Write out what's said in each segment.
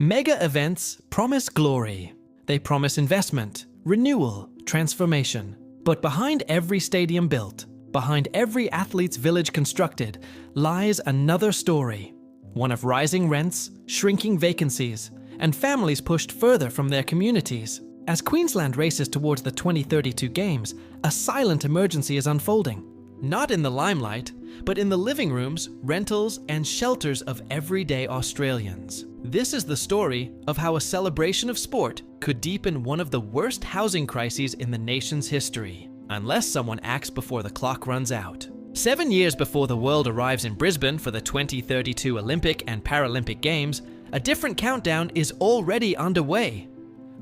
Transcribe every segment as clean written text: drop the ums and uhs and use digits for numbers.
Mega events promise glory. They promise investment, renewal, transformation. But behind every stadium built, behind every athlete's village constructed, lies another story. One of rising rents, shrinking vacancies, and families pushed further from their communities. As Queensland races towards the 2032 Games, a silent emergency is unfolding. Not in the limelight, but in the living rooms, rentals, and shelters of everyday Australians. This is the story of how a celebration of sport could deepen one of the worst housing crises in the nation's history, unless someone acts before the clock runs out. 7 years before the world arrives in Brisbane for the 2032 Olympic and Paralympic Games, a different countdown is already underway.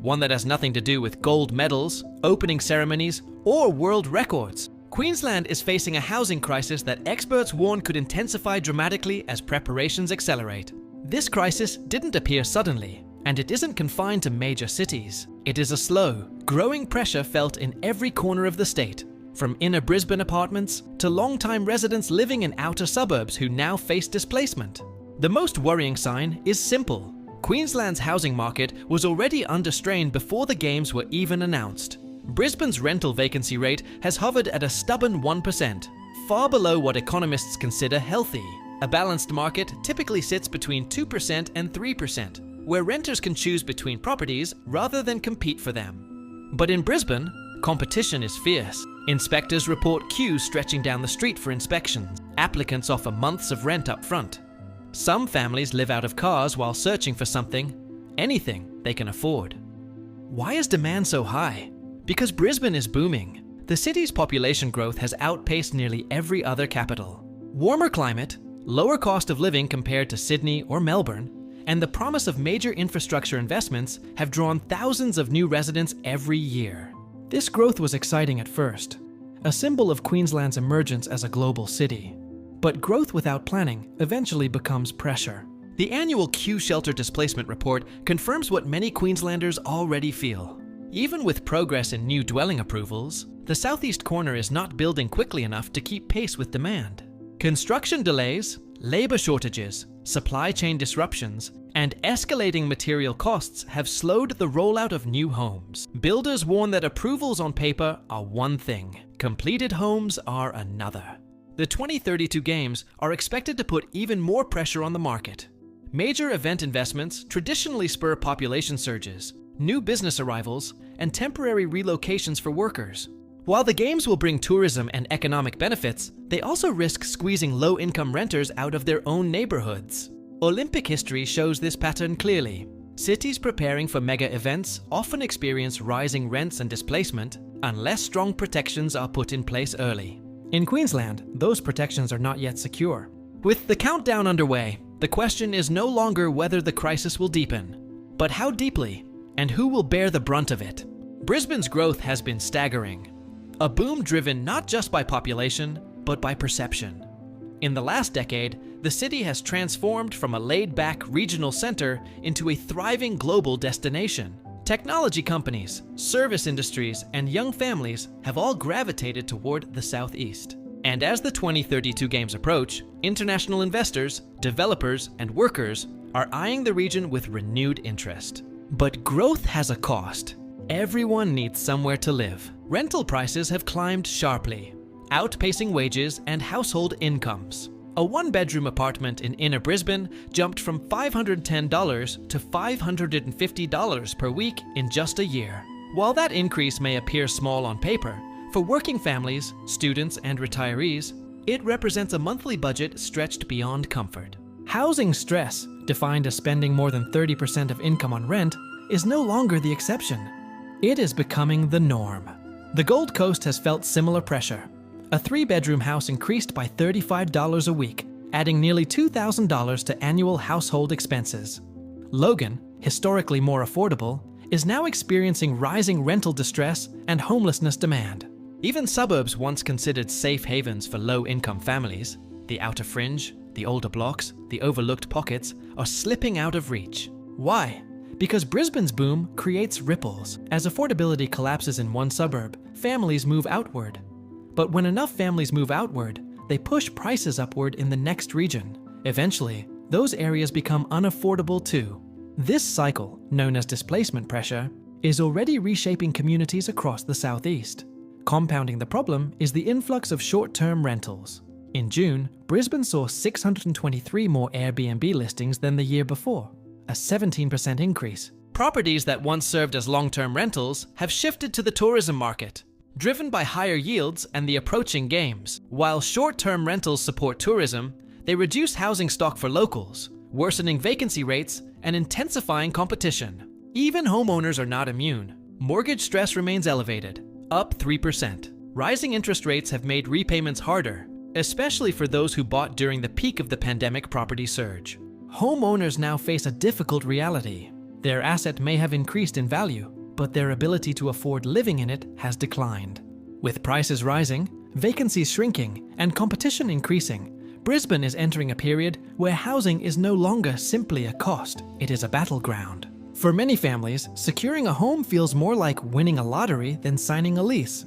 One that has nothing to do with gold medals, opening ceremonies, or world records. Queensland is facing a housing crisis that experts warn could intensify dramatically as preparations accelerate. This crisis didn't appear suddenly, and it isn't confined to major cities. It is a slow, growing pressure felt in every corner of the state, from inner Brisbane apartments to long-time residents living in outer suburbs who now face displacement. The most worrying sign is simple. Queensland's housing market was already under strain before the Games were even announced. Brisbane's rental vacancy rate has hovered at a stubborn 1%, far below what economists consider healthy. A balanced market typically sits between 2% and 3%, where renters can choose between properties rather than compete for them. But in Brisbane, competition is fierce. Inspectors report queues stretching down the street for inspections. Applicants offer months of rent up front. Some families live out of cars while searching for anything they can afford. Why is demand so high? Because Brisbane is booming. The city's population growth has outpaced nearly every other capital. Warmer climate, lower cost of living compared to Sydney or Melbourne, and the promise of major infrastructure investments have drawn thousands of new residents every year. This growth was exciting at first, a symbol of Queensland's emergence as a global city. But growth without planning eventually becomes pressure. The annual Q Shelter Displacement Report confirms what many Queenslanders already feel. Even with progress in new dwelling approvals, the southeast corner is not building quickly enough to keep pace with demand. Construction delays, labor shortages, supply chain disruptions, and escalating material costs have slowed the rollout of new homes. Builders warn that approvals on paper are one thing, completed homes are another. The 2032 Games are expected to put even more pressure on the market. Major event investments traditionally spur population surges, new business arrivals, and temporary relocations for workers. While the Games will bring tourism and economic benefits, they also risk squeezing low-income renters out of their own neighborhoods. Olympic history shows this pattern clearly. Cities preparing for mega events often experience rising rents and displacement unless strong protections are put in place early. In Queensland, those protections are not yet secure. With the countdown underway, the question is no longer whether the crisis will deepen, but how deeply, and who will bear the brunt of it. Brisbane's growth has been staggering. A boom driven not just by population, but by perception. In the last decade, the city has transformed from a laid-back regional center into a thriving global destination. Technology companies, service industries, and young families have all gravitated toward the southeast. And as the 2032 Games approach, international investors, developers, and workers are eyeing the region with renewed interest. But growth has a cost. Everyone needs somewhere to live. Rental prices have climbed sharply, outpacing wages and household incomes. A one-bedroom apartment in inner Brisbane jumped from $510 to $550 per week in just a year. While that increase may appear small on paper, for working families, students, and retirees, it represents a monthly budget stretched beyond comfort. Housing stress, defined as spending more than 30% of income on rent, is no longer the exception. It is becoming the norm. The Gold Coast has felt similar pressure. A 3-bedroom house increased by $35 a week, adding nearly $2,000 to annual household expenses. Logan, historically more affordable, is now experiencing rising rental distress and homelessness demand. Even suburbs once considered safe havens for low-income families, the outer fringe, the older blocks, the overlooked pockets, are slipping out of reach. Why? Because Brisbane's boom creates ripples. As affordability collapses in one suburb, families move outward. But when enough families move outward, they push prices upward in the next region. Eventually, those areas become unaffordable too. This cycle, known as displacement pressure, is already reshaping communities across the southeast. Compounding the problem is the influx of short-term rentals. In June, Brisbane saw 623 more Airbnb listings than the year before, a 17% increase. Properties that once served as long-term rentals have shifted to the tourism market, driven by higher yields and the approaching games. While short-term rentals support tourism, they reduce housing stock for locals, worsening vacancy rates and intensifying competition. Even homeowners are not immune. Mortgage stress remains elevated, up 3%. Rising interest rates have made repayments harder, especially for those who bought during the peak of the pandemic property surge. Homeowners now face a difficult reality. Their asset may have increased in value, but their ability to afford living in it has declined. With prices rising, vacancies shrinking, and competition increasing, Brisbane is entering a period where housing is no longer simply a cost, it is a battleground. For many families, securing a home feels more like winning a lottery than signing a lease.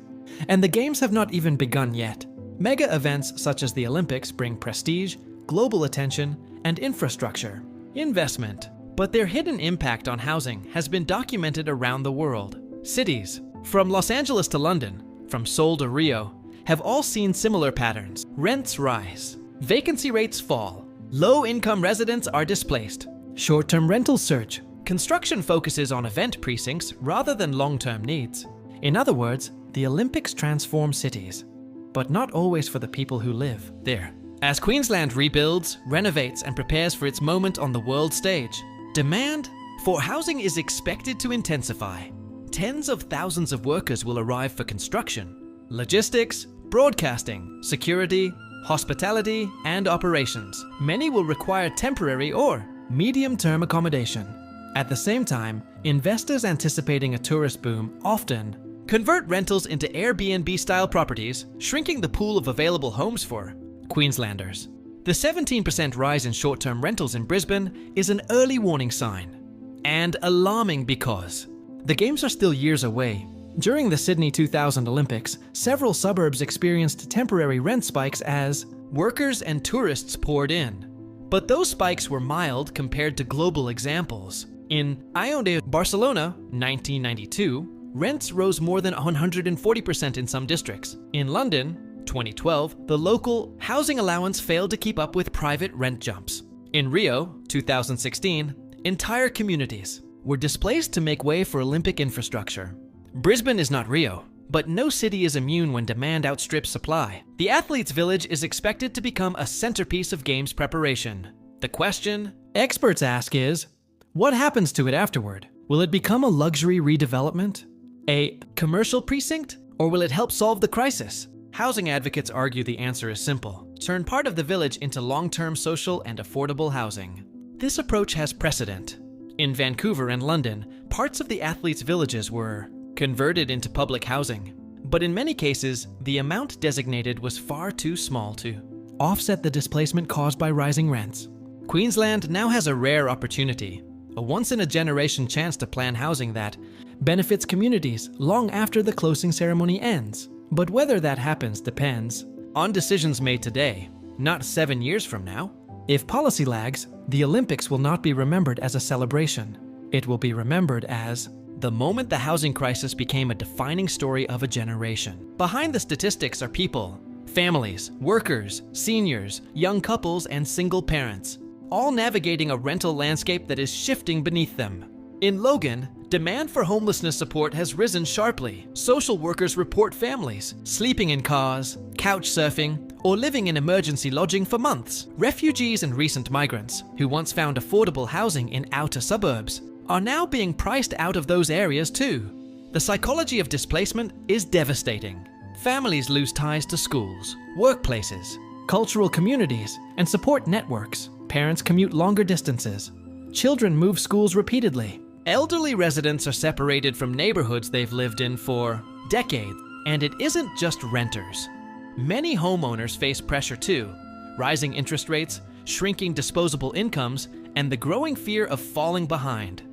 And the games have not even begun yet. Mega events such as the Olympics bring prestige, global attention, and infrastructure, investment. But their hidden impact on housing has been documented around the world. Cities, from Los Angeles to London, from Seoul to Rio, have all seen similar patterns. Rents rise, vacancy rates fall, low-income residents are displaced, short-term rentals surge. Construction focuses on event precincts rather than long-term needs. In other words, the Olympics transform cities, but not always for the people who live there. As Queensland rebuilds, renovates, and prepares for its moment on the world stage, demand for housing is expected to intensify. Tens of thousands of workers will arrive for construction, logistics, broadcasting, security, hospitality, and operations. Many will require temporary or medium-term accommodation. At the same time, investors anticipating a tourist boom often convert rentals into Airbnb-style properties, shrinking the pool of available homes for Queenslanders. The 17% rise in short-term rentals in Brisbane is an early warning sign, and alarming because the Games are still years away. During the Sydney 2000 Olympics, several suburbs experienced temporary rent spikes as workers and tourists poured in. But those spikes were mild compared to global examples. In Ione, Barcelona, 1992, rents rose more than 140% in some districts. In London, 2012, the local housing allowance failed to keep up with private rent jumps. In Rio, 2016, entire communities were displaced to make way for Olympic infrastructure. Brisbane is not Rio, but no city is immune when demand outstrips supply. The Athletes' Village is expected to become a centerpiece of Games preparation. The question experts ask is, what happens to it afterward? Will it become a luxury redevelopment? A commercial precinct? Or will it help solve the crisis? Housing advocates argue the answer is simple. Turn part of the village into long-term social and affordable housing. This approach has precedent. In Vancouver and London, parts of the athletes' villages were converted into public housing. But in many cases, the amount designated was far too small to offset the displacement caused by rising rents. Queensland now has a rare opportunity, a once-in-a-generation chance to plan housing that benefits communities long after the closing ceremony ends. But whether that happens depends on decisions made today, not 7 years from now. If policy lags, the Olympics will not be remembered as a celebration. It will be remembered as the moment the housing crisis became a defining story of a generation. Behind the statistics are people, families, workers, seniors, young couples, and single parents, all navigating a rental landscape that is shifting beneath them. In Logan, demand for homelessness support has risen sharply. Social workers report families sleeping in cars, couch surfing, or living in emergency lodging for months. Refugees and recent migrants, who once found affordable housing in outer suburbs, are now being priced out of those areas too. The psychology of displacement is devastating. Families lose ties to schools, workplaces, cultural communities, and support networks. Parents commute longer distances. Children move schools repeatedly. Elderly residents are separated from neighborhoods they've lived in for decades. And it isn't just renters. Many homeowners face pressure too. Rising interest rates, shrinking disposable incomes, and the growing fear of falling behind.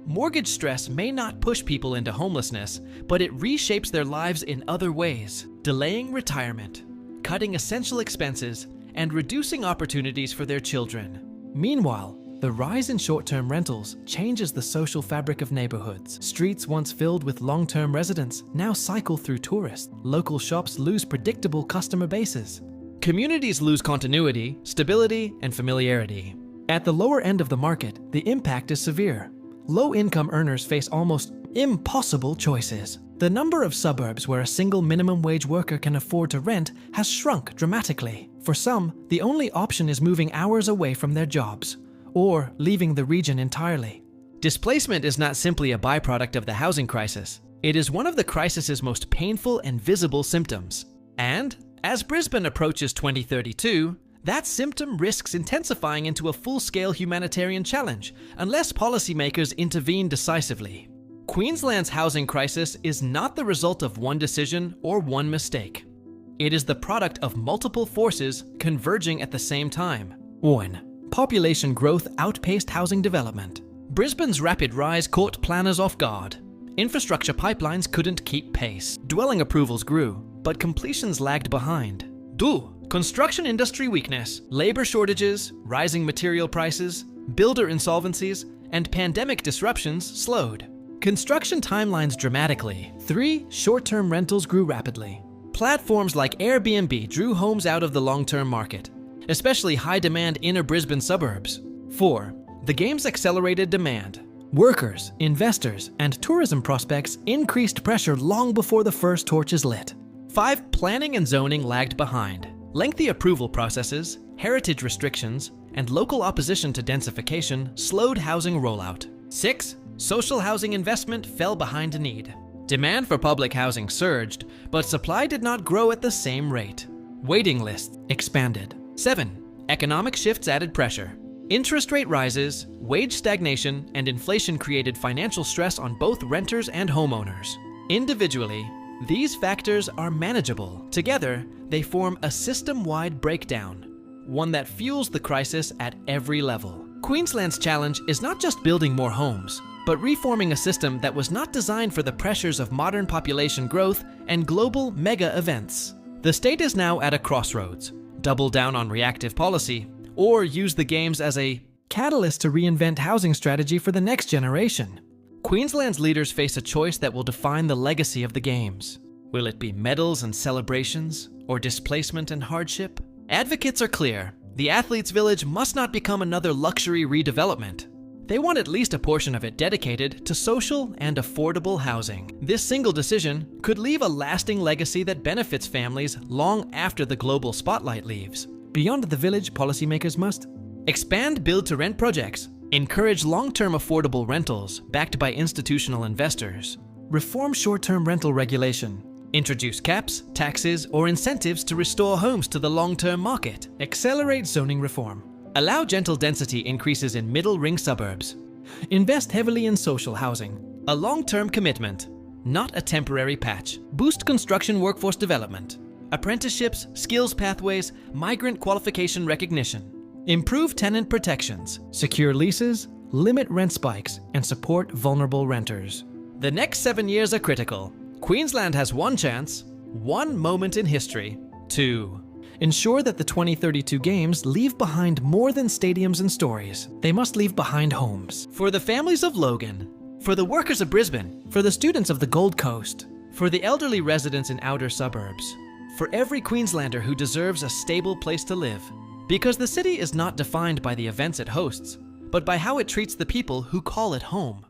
Mortgage stress may not push people into homelessness, but it reshapes their lives in other ways, delaying retirement, cutting essential expenses, and reducing opportunities for their children. Meanwhile, The rise in short-term rentals changes the social fabric of neighborhoods. Streets once filled with long-term residents now cycle through tourists. Local shops lose predictable customer bases. Communities lose continuity, stability, and familiarity. At the lower end of the market, the impact is severe. Low-income earners face almost impossible choices. The number of suburbs where a single minimum wage worker can afford to rent has shrunk dramatically. For some, the only option is moving hours away from their jobs, or leaving the region entirely. Displacement is not simply a byproduct of the housing crisis. It is one of the crisis's most painful and visible symptoms. And, as Brisbane approaches 2032, that symptom risks intensifying into a full-scale humanitarian challenge unless policymakers intervene decisively. Queensland's housing crisis is not the result of one decision or one mistake. It is the product of multiple forces converging at the same time. 1. Population growth outpaced housing development. Brisbane's rapid rise caught planners off guard. Infrastructure pipelines couldn't keep pace. Dwelling approvals grew, but completions lagged behind. 2. Construction industry weakness. Labor shortages, rising material prices, builder insolvencies, and pandemic disruptions slowed construction timelines dramatically. 3. Short-term rentals grew rapidly. Platforms like Airbnb drew homes out of the long-term market, especially high-demand inner Brisbane suburbs. 4. The game's accelerated demand. Workers, investors, and tourism prospects increased pressure long before the first torch is lit. 5. Planning and zoning lagged behind. Lengthy approval processes, heritage restrictions, and local opposition to densification slowed housing rollout. 6. Social housing investment fell behind need. Demand for public housing surged, but supply did not grow at the same rate. Waiting lists expanded. 7. Economic shifts added pressure. Interest rate rises, wage stagnation, and inflation created financial stress on both renters and homeowners. Individually, these factors are manageable. Together, they form a system-wide breakdown, one that fuels the crisis at every level. Queensland's challenge is not just building more homes, but reforming a system that was not designed for the pressures of modern population growth and global mega events. The state is now at a crossroads. Double down on reactive policy, or use the games as a catalyst to reinvent housing strategy for the next generation. Queensland's leaders face a choice that will define the legacy of the games. Will it be medals and celebrations, or displacement and hardship? Advocates are clear. The athletes' village must not become another luxury redevelopment. They want at least a portion of it dedicated to social and affordable housing. This single decision could leave a lasting legacy that benefits families long after the global spotlight leaves. Beyond the village, policymakers must expand build-to-rent projects, encourage long-term affordable rentals backed by institutional investors, reform short-term rental regulation, introduce caps, taxes, or incentives to restore homes to the long-term market, accelerate zoning reform, allow gentle density increases in middle ring suburbs, invest heavily in social housing, a long-term commitment, not a temporary patch, boost construction workforce development, apprenticeships, skills pathways, migrant qualification recognition, improve tenant protections, secure leases, limit rent spikes, and support vulnerable renters. The next 7 years are critical. Queensland has one chance, one moment in history, to ensure that the 2032 Games leave behind more than stadiums and stories. They must leave behind homes. For the families of Logan, for the workers of Brisbane, for the students of the Gold Coast, for the elderly residents in outer suburbs, for every Queenslander who deserves a stable place to live. Because the city is not defined by the events it hosts, but by how it treats the people who call it home.